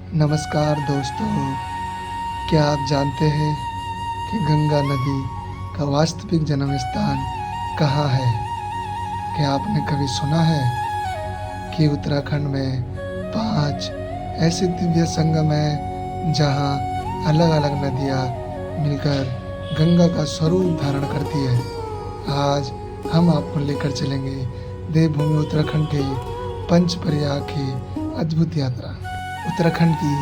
नमस्कार दोस्तों, क्या आप जानते हैं कि गंगा नदी का वास्तविक जन्म स्थान कहाँ है? क्या आपने कभी सुना है कि उत्तराखंड में 5 ऐसे दिव्य संगम हैं जहाँ अलग-अलग नदियाँ मिलकर गंगा का स्वरूप धारण करती है। आज हम आपको लेकर चलेंगे देवभूमि उत्तराखंड के पंचप्रयाग की अद्भुत यात्रा। उत्तराखंड की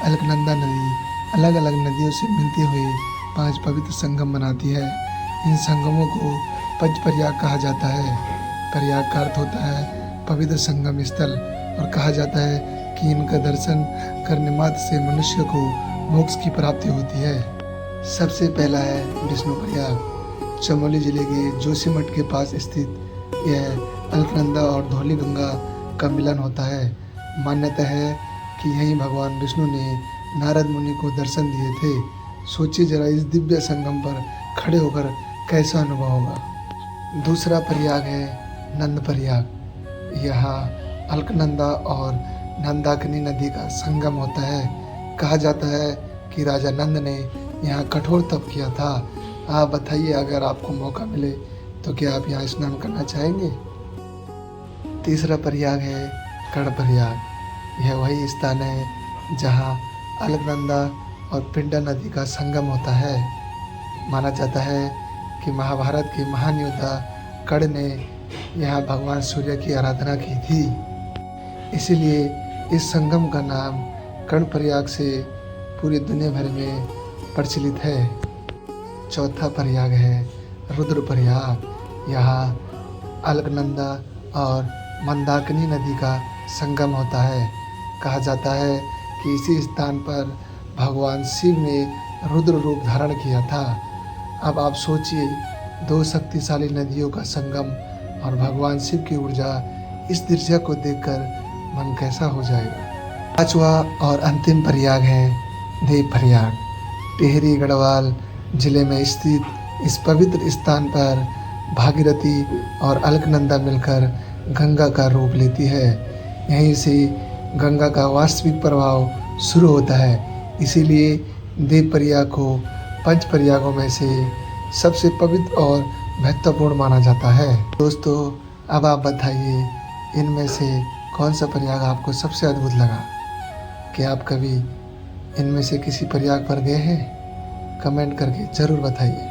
अलकनंदा नदी अलग-अलग नदियों से मिलते हुए 5 पवित्र संगम बनाती है। इन संगमों को पंचप्रयाग कहा जाता है। प्रयाग का अर्थ होता है पवित्र संगम स्थल और कहा जाता है कि इनका दर्शन करने मात्र से मनुष्य को मोक्ष की प्राप्ति होती है। सबसे पहला है विष्णु प्रयाग। चमोली जिले के जोशीमठ के पास स्थित यह अलकनंदा और धौली गंगा का मिलन होता है। मान्यता है कि यहीं भगवान विष्णु ने नारद मुनि को दर्शन दिए थे। सोचिए जरा इस दिव्य संगम पर खड़े होकर कैसा अनुभव होगा। दूसरा प्रयाग है नंद प्रयाग। यहाँ अलकनंदा और नंदाकिनी नदी का संगम होता है। कहा जाता है कि राजा नंद ने यहाँ कठोर तप किया था। आप बताइए, अगर आपको मौका मिले तो क्या आप यहाँ स्नान करना चाहेंगे? तीसरा प्रयाग है कर्णप्रयाग। यह वही स्थान है जहाँ अलकनंदा और पिंडा नदी का संगम होता है। माना जाता है कि महाभारत के महान योद्धा कर्ण ने यहाँ भगवान सूर्य की आराधना की थी, इसीलिए इस संगम का नाम कर्णप्रयाग से पूरी दुनिया भर में प्रचलित है। चौथा प्रयाग है रुद्रप्रयाग। यहाँ अलकनंदा और मंदाकिनी नदी का संगम होता है। कहा जाता है कि इसी स्थान पर भगवान शिव ने रुद्र रूप धारण किया था। अब आप सोचिए, 2 शक्तिशाली नदियों का संगम और भगवान शिव की ऊर्जा, इस दृश्य को देखकर मन कैसा हो जाएगा। पांचवा और अंतिम प्रयाग है देव प्रयाग। टिहरी गढ़वाल जिले में स्थित इस पवित्र स्थान पर भागीरथी और अलकनंदा मिलकर गंगा का रूप लेती है। यहीं से गंगा का वास्तविक प्रभाव शुरू होता है। इसीलिए देव प्रयाग को पंच प्रयागों में से सबसे पवित्र और महत्वपूर्ण माना जाता है। दोस्तों, अब आप बताइए, इनमें से कौन सा प्रयाग आपको सबसे अद्भुत लगा? क्या आप कभी इनमें से किसी प्रयाग पर गए हैं? कमेंट करके ज़रूर बताइए।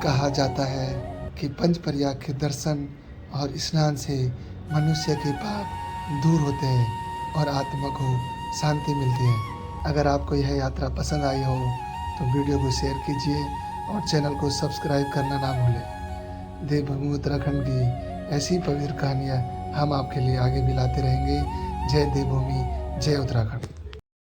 कहा जाता है कि पंच प्रयाग के दर्शन और स्नान से मनुष्य के पाप दूर होते हैं और आत्मा को शांति मिलती है। अगर आपको यह यात्रा पसंद आई हो तो वीडियो को शेयर कीजिए और चैनल को सब्सक्राइब करना ना भूलें। देवभूमि उत्तराखंड की ऐसी पवित्र कहानियाँ हम आपके लिए आगे भी लाते रहेंगे। जय देवभूमि, जय उत्तराखंड।